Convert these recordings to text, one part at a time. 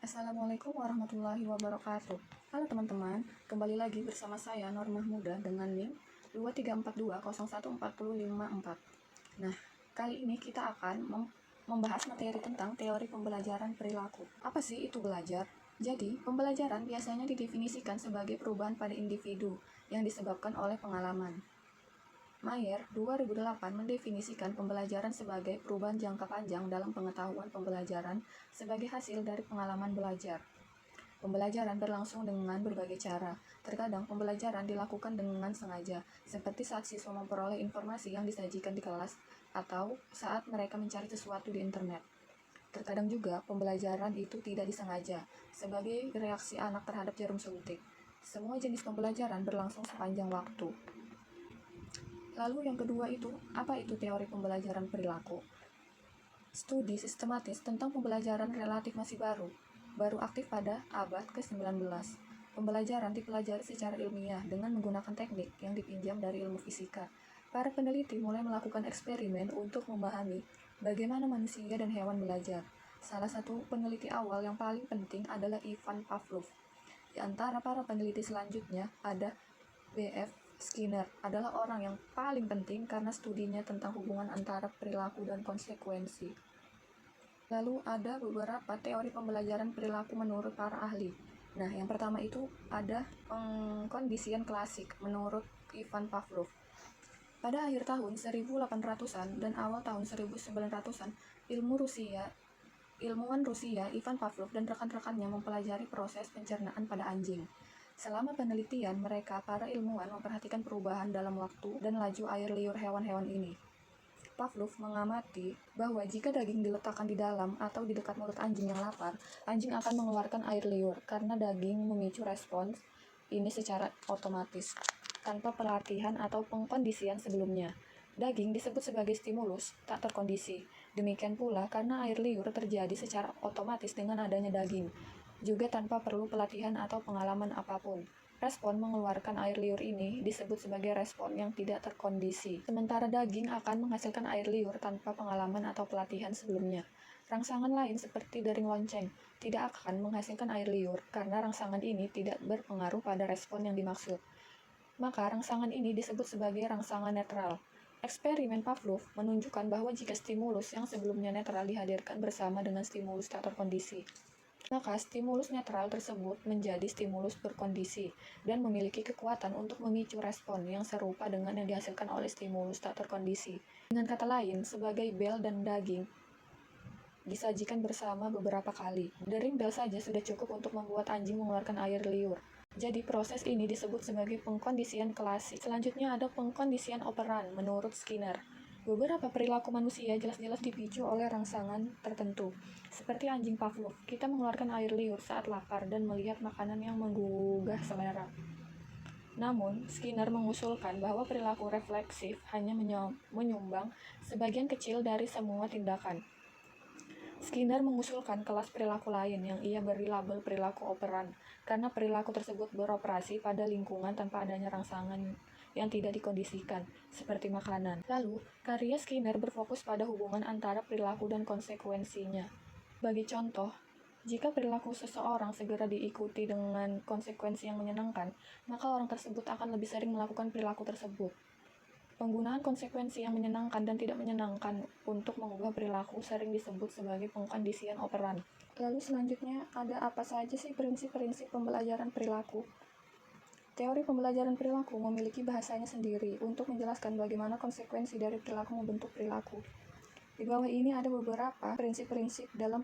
Assalamualaikum warahmatullahi wabarakatuh. Halo teman-teman, kembali lagi bersama saya Nur Mahmuda dengan NIM 2342014054. Nah, kali ini kita akan membahas materi tentang teori pembelajaran perilaku. Apa sih itu belajar? Jadi, pembelajaran biasanya didefinisikan sebagai perubahan pada individu yang disebabkan oleh pengalaman. Mayer 2008 mendefinisikan pembelajaran sebagai perubahan jangka panjang dalam pengetahuan pembelajaran sebagai hasil dari pengalaman belajar. Pembelajaran berlangsung dengan berbagai cara. Terkadang pembelajaran dilakukan dengan sengaja, seperti saat siswa memperoleh informasi yang disajikan di kelas atau saat mereka mencari sesuatu di internet. Terkadang juga pembelajaran itu tidak disengaja, sebagai reaksi anak terhadap jarum suntik. Semua jenis pembelajaran berlangsung sepanjang waktu. Lalu yang kedua itu, apa itu teori pembelajaran perilaku? Studi sistematis tentang pembelajaran relatif masih baru aktif pada abad ke-19. Pembelajaran dipelajari secara ilmiah dengan menggunakan teknik yang dipinjam dari ilmu fisika. Para peneliti mulai melakukan eksperimen untuk memahami bagaimana manusia dan hewan belajar. Salah satu peneliti awal yang paling penting adalah Ivan Pavlov. Di antara para peneliti selanjutnya ada B.F. Skinner adalah orang yang paling penting karena studinya tentang hubungan antara perilaku dan konsekuensi. Lalu ada beberapa teori pembelajaran perilaku menurut para ahli. Nah, yang pertama itu ada pengkondisian klasik menurut Ivan Pavlov. Pada akhir tahun 1800-an dan awal tahun 1900-an, ilmuwan Rusia Ivan Pavlov dan rekan-rekannya mempelajari proses pencernaan pada anjing. Selama penelitian mereka, para ilmuwan memperhatikan perubahan dalam waktu dan laju air liur hewan-hewan ini. Pavlov mengamati bahwa jika daging diletakkan di dalam atau di dekat mulut anjing yang lapar, anjing akan mengeluarkan air liur karena daging memicu respons ini secara otomatis, tanpa pelatihan atau pengkondisian sebelumnya. Daging disebut sebagai stimulus tak terkondisi. Demikian pula karena air liur terjadi secara otomatis dengan adanya daging, juga tanpa perlu pelatihan atau pengalaman apapun. Respon mengeluarkan air liur ini disebut sebagai respon yang tidak terkondisi. Sementara daging akan menghasilkan air liur tanpa pengalaman atau pelatihan sebelumnya. Rangsangan lain seperti dering lonceng tidak akan menghasilkan air liur karena rangsangan ini tidak berpengaruh pada respon yang dimaksud. Maka rangsangan ini disebut sebagai rangsangan netral. Eksperimen Pavlov menunjukkan bahwa jika stimulus yang sebelumnya netral dihadirkan bersama dengan stimulus tak terkondisi, maka stimulus netral tersebut menjadi stimulus berkondisi dan memiliki kekuatan untuk memicu respon yang serupa dengan yang dihasilkan oleh stimulus tak terkondisi. Dengan kata lain, sebagai bel dan daging disajikan bersama beberapa kali. Dering bel saja sudah cukup untuk membuat anjing mengeluarkan air liur. Jadi proses ini disebut sebagai pengkondisian klasik. Selanjutnya ada pengkondisian operan menurut Skinner. Beberapa perilaku manusia jelas-jelas dipicu oleh rangsangan tertentu. Seperti anjing Pavlov, kita mengeluarkan air liur saat lapar dan melihat makanan yang menggugah selera. Namun, Skinner mengusulkan bahwa perilaku refleksif hanya menyumbang sebagian kecil dari semua tindakan. Skinner mengusulkan kelas perilaku lain yang ia beri label perilaku operan, karena perilaku tersebut beroperasi pada lingkungan tanpa adanya rangsangan yang tidak dikondisikan, seperti makanan. Lalu, karya Skinner berfokus pada hubungan antara perilaku dan konsekuensinya. Bagi contoh, jika perilaku seseorang segera diikuti dengan konsekuensi yang menyenangkan, maka orang tersebut akan lebih sering melakukan perilaku tersebut. Penggunaan konsekuensi yang menyenangkan dan tidak menyenangkan untuk mengubah perilaku sering disebut sebagai pengkondisian operan. Lalu selanjutnya ada apa saja sih prinsip-prinsip pembelajaran perilaku? Teori pembelajaran perilaku memiliki bahasanya sendiri untuk menjelaskan bagaimana konsekuensi dari perilaku membentuk perilaku. Di bawah ini ada beberapa prinsip-prinsip dalam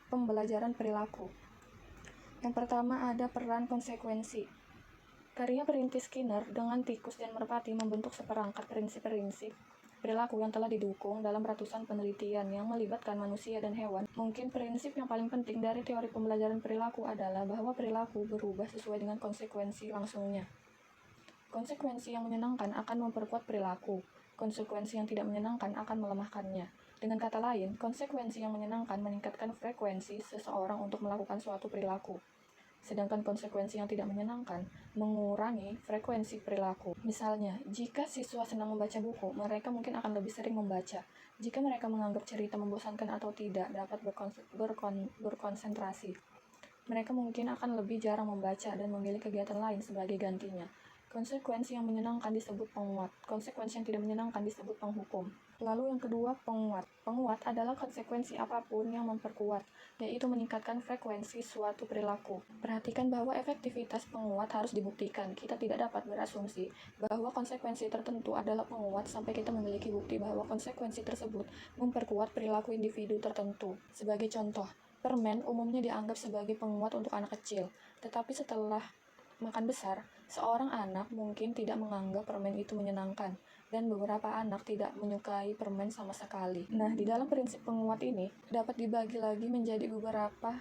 pembelajaran perilaku. Yang pertama ada peran konsekuensi. Karya perintis Skinner dengan tikus dan merpati membentuk seperangkat prinsip-prinsip perilaku yang telah didukung dalam ratusan penelitian yang melibatkan manusia dan hewan. Mungkin prinsip yang paling penting dari teori pembelajaran perilaku adalah bahwa perilaku berubah sesuai dengan konsekuensi langsungnya. Konsekuensi yang menyenangkan akan memperkuat perilaku. Konsekuensi yang tidak menyenangkan akan melemahkannya. Dengan kata lain, konsekuensi yang menyenangkan meningkatkan frekuensi seseorang untuk melakukan suatu perilaku. Sedangkan konsekuensi yang tidak menyenangkan mengurangi frekuensi perilaku. Misalnya, jika siswa senang membaca buku, mereka mungkin akan lebih sering membaca. Jika mereka menganggap cerita membosankan atau tidak dapat berkonsentrasi. Mereka mungkin akan lebih jarang membaca dan memilih kegiatan lain sebagai gantinya. Konsekuensi yang menyenangkan disebut penguat. Konsekuensi yang tidak menyenangkan disebut penghukum. Lalu yang kedua, penguat. Penguat adalah konsekuensi apapun yang memperkuat, yaitu meningkatkan frekuensi suatu perilaku. Perhatikan bahwa efektivitas penguat harus dibuktikan. Kita tidak dapat berasumsi bahwa konsekuensi tertentu adalah penguat sampai kita memiliki bukti bahwa konsekuensi tersebut memperkuat perilaku individu tertentu. Sebagai contoh, permen umumnya dianggap sebagai penguat untuk anak kecil, tetapi setelah makan besar, seorang anak mungkin tidak menganggap permen itu menyenangkan, dan beberapa anak tidak menyukai permen sama sekali. Nah, di dalam prinsip penguat ini, dapat dibagi lagi menjadi beberapa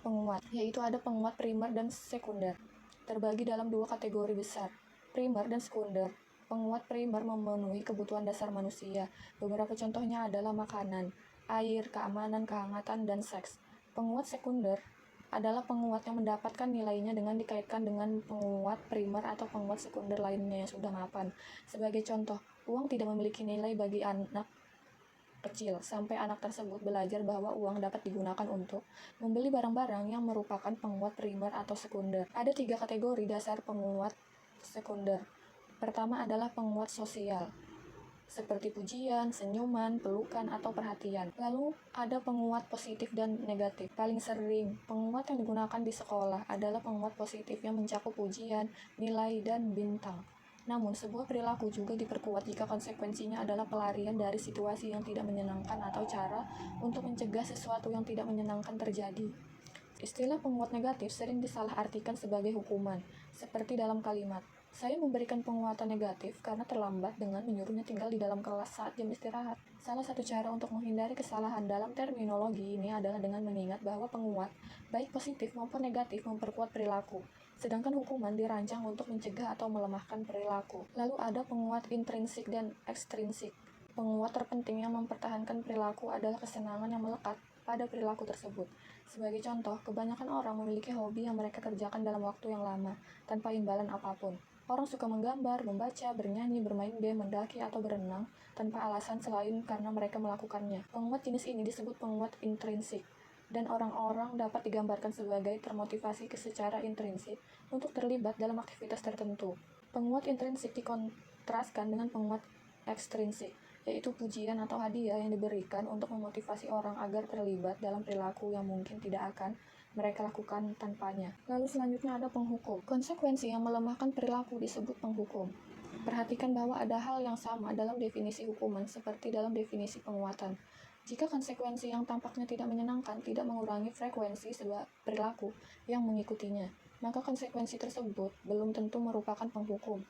penguat, yaitu ada penguat primer dan sekunder. Terbagi dalam dua kategori besar, primer dan sekunder. Penguat primer memenuhi kebutuhan dasar manusia. Beberapa contohnya adalah makanan, air, keamanan, kehangatan, dan seks. Penguat sekunder adalah penguat yang mendapatkan nilainya dengan dikaitkan dengan penguat primer atau penguat sekunder lainnya yang sudah mapan. Sebagai contoh, uang tidak memiliki nilai bagi anak kecil sampai anak tersebut belajar bahwa uang dapat digunakan untuk membeli barang-barang yang merupakan penguat primer atau sekunder. Ada 3 kategori dasar penguat sekunder. Pertama adalah penguat sosial, seperti pujian, senyuman, pelukan, atau perhatian. Lalu ada penguat positif dan negatif. Paling sering, penguat yang digunakan di sekolah adalah penguat positif yang mencakup pujian, nilai, dan bintang. Namun, sebuah perilaku juga diperkuat jika konsekuensinya adalah pelarian dari situasi yang tidak menyenangkan atau cara untuk mencegah sesuatu yang tidak menyenangkan terjadi. Istilah penguat negatif sering disalahartikan sebagai hukuman, seperti dalam kalimat, "Saya memberikan penguatan negatif karena terlambat dengan menyuruhnya tinggal di dalam kelas saat jam istirahat." Salah satu cara untuk menghindari kesalahan dalam terminologi ini adalah dengan mengingat bahwa penguat, baik positif maupun negatif, memperkuat perilaku, sedangkan hukuman dirancang untuk mencegah atau melemahkan perilaku. Lalu ada penguat intrinsik dan ekstrinsik. Penguat terpenting yang mempertahankan perilaku adalah kesenangan yang melekat pada perilaku tersebut. Sebagai contoh, kebanyakan orang memiliki hobi yang mereka kerjakan dalam waktu yang lama, tanpa imbalan apapun. Orang suka menggambar, membaca, bernyanyi, bermain game, mendaki, atau berenang tanpa alasan selain karena mereka melakukannya. Penguat jenis ini disebut penguat intrinsik, dan orang-orang dapat digambarkan sebagai termotivasi secara intrinsik untuk terlibat dalam aktivitas tertentu. Penguat intrinsik dikontraskan dengan penguat ekstrinsik, yaitu pujian atau hadiah yang diberikan untuk memotivasi orang agar terlibat dalam perilaku yang mungkin tidak akan mereka lakukan tanpanya. Lalu selanjutnya ada penghukum. Konsekuensi yang melemahkan perilaku disebut penghukum. Perhatikan bahwa ada hal yang sama dalam definisi hukuman seperti dalam definisi penguatan. Jika konsekuensi yang tampaknya tidak menyenangkan tidak mengurangi frekuensi sebuah perilaku yang mengikutinya, maka konsekuensi tersebut belum tentu merupakan penghukum.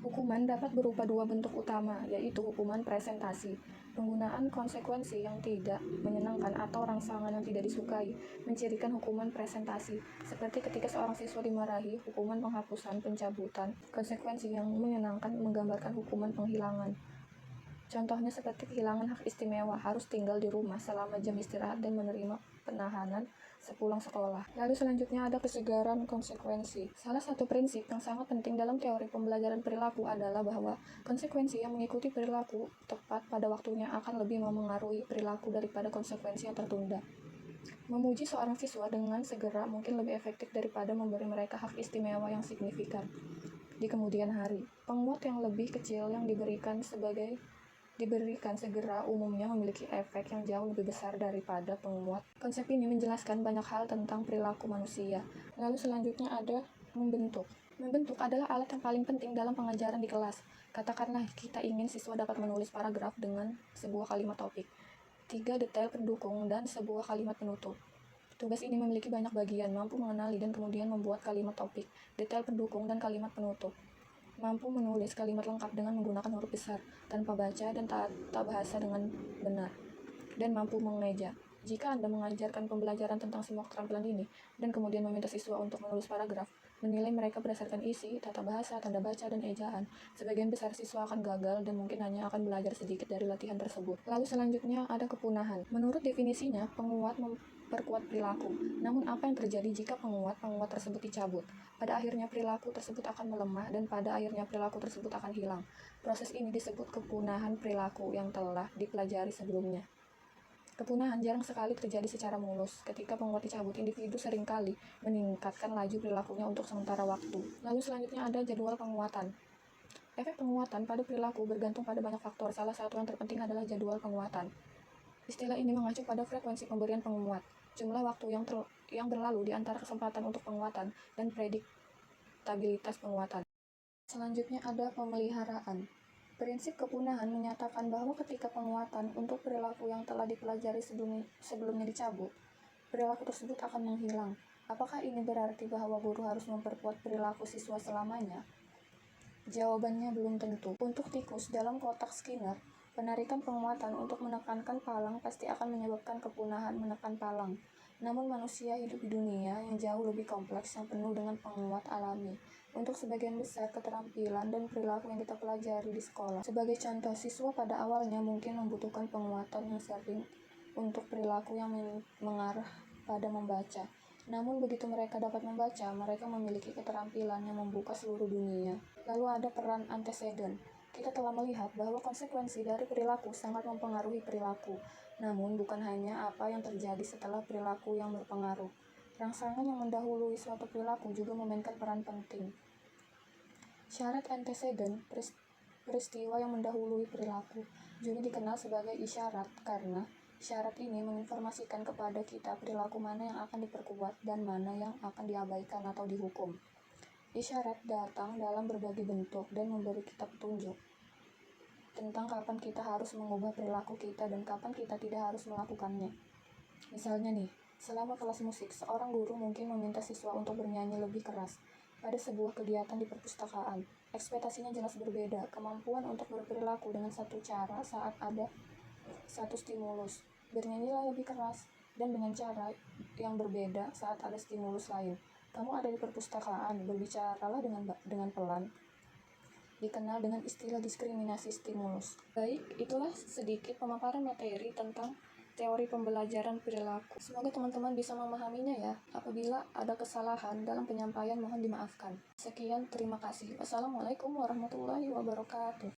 Hukuman dapat berupa dua bentuk utama, yaitu hukuman presentasi, penggunaan konsekuensi yang tidak menyenangkan atau rangsangan yang tidak disukai, mencirikan hukuman presentasi, seperti ketika seorang siswa dimarahi, hukuman penghapusan, pencabutan, konsekuensi yang menyenangkan menggambarkan hukuman penghilangan. Contohnya seperti kehilangan hak istimewa, harus tinggal di rumah selama jam istirahat dan menerima penahanan sepulang sekolah. Lalu selanjutnya ada kesegaran konsekuensi. Salah satu prinsip yang sangat penting dalam teori pembelajaran perilaku adalah bahwa konsekuensi yang mengikuti perilaku tepat pada waktunya akan lebih memengaruhi perilaku daripada konsekuensi yang tertunda. Memuji seorang siswa dengan segera mungkin lebih efektif daripada memberi mereka hak istimewa yang signifikan di kemudian hari. Penguat yang lebih kecil yang diberikan segera umumnya memiliki efek yang jauh lebih besar daripada penguat. Konsep ini menjelaskan banyak hal tentang perilaku manusia. Lalu selanjutnya ada membentuk. Membentuk adalah alat yang paling penting dalam pengajaran di kelas. Katakanlah kita ingin siswa dapat menulis paragraf dengan sebuah kalimat topik, 3 detail pendukung, dan sebuah kalimat penutup. Tugas ini memiliki banyak bagian, mampu mengenali dan kemudian membuat kalimat topik, detail pendukung, dan kalimat penutup. Mampu menulis kalimat lengkap dengan menggunakan huruf besar, tanpa baca dan tata bahasa dengan benar, dan mampu mengeja. Jika Anda mengajarkan pembelajaran tentang semua keterampilan ini, dan kemudian meminta siswa untuk menulis paragraf, menilai mereka berdasarkan isi, tata bahasa, tanda baca, dan ejaan, sebagian besar siswa akan gagal dan mungkin hanya akan belajar sedikit dari latihan tersebut. Lalu selanjutnya ada kepunahan. Menurut definisinya, penguat memperkuat perilaku. Namun apa yang terjadi jika penguat tersebut dicabut? Pada akhirnya perilaku tersebut akan melemah dan pada akhirnya perilaku tersebut akan hilang. Proses ini disebut kepunahan perilaku yang telah dipelajari sebelumnya. Kepunahan jarang sekali terjadi secara mulus. Ketika penguat dicabut, individu seringkali meningkatkan laju perilakunya untuk sementara waktu. Lalu selanjutnya ada jadwal penguatan. Efek penguatan pada perilaku bergantung pada banyak faktor. Salah satu yang terpenting adalah jadwal penguatan. Istilah ini mengacu pada frekuensi pemberian penguat, jumlah waktu yang berlalu di antara kesempatan untuk penguatan, dan prediktabilitas penguatan. Selanjutnya ada pemeliharaan. Prinsip kepunahan menyatakan bahwa ketika penguatan untuk perilaku yang telah dipelajari sebelumnya dicabut, perilaku tersebut akan menghilang. Apakah ini berarti bahwa guru harus memperkuat perilaku siswa selamanya? Jawabannya belum tentu. Untuk tikus dalam kotak Skinner, penarikan penguatan untuk menekankan palang pasti akan menyebabkan kepunahan menekan palang. Namun manusia hidup di dunia yang jauh lebih kompleks yang penuh dengan penguat alami. Untuk sebagian besar keterampilan dan perilaku yang kita pelajari di sekolah. Sebagai contoh, siswa pada awalnya mungkin membutuhkan penguatan yang sering untuk perilaku yang mengarah pada membaca. Namun begitu mereka dapat membaca, mereka memiliki keterampilan yang membuka seluruh dunia. Lalu ada peran anteseden. Kita telah melihat bahwa konsekuensi dari perilaku sangat mempengaruhi perilaku. Namun bukan hanya apa yang terjadi setelah perilaku yang berpengaruh. Rangsangan yang mendahului suatu perilaku juga memainkan peran penting. Syarat anteseden, peristiwa yang mendahului perilaku, juga dikenal sebagai isyarat karena syarat ini menginformasikan kepada kita perilaku mana yang akan diperkuat dan mana yang akan diabaikan atau dihukum. Isyarat datang dalam berbagai bentuk dan memberi kita petunjuk tentang kapan kita harus mengubah perilaku kita dan kapan kita tidak harus melakukannya. Misalnya nih, selama kelas musik, seorang guru mungkin meminta siswa untuk bernyanyi lebih keras pada sebuah kegiatan di perpustakaan. Ekspektasinya jelas berbeda, kemampuan untuk berperilaku dengan satu cara saat ada satu stimulus. Bernyanyilah lebih keras, dan dengan cara yang berbeda saat ada stimulus lain. Kamu ada di perpustakaan, berbicaralah dengan pelan. Dikenal dengan istilah diskriminasi stimulus. Baik, itulah sedikit pemaparan materi tentang teori pembelajaran perilaku. Semoga teman-teman bisa memahaminya ya. Apabila ada kesalahan dalam penyampaian mohon dimaafkan. Sekian, terima kasih. Wassalamualaikum warahmatullahi wabarakatuh.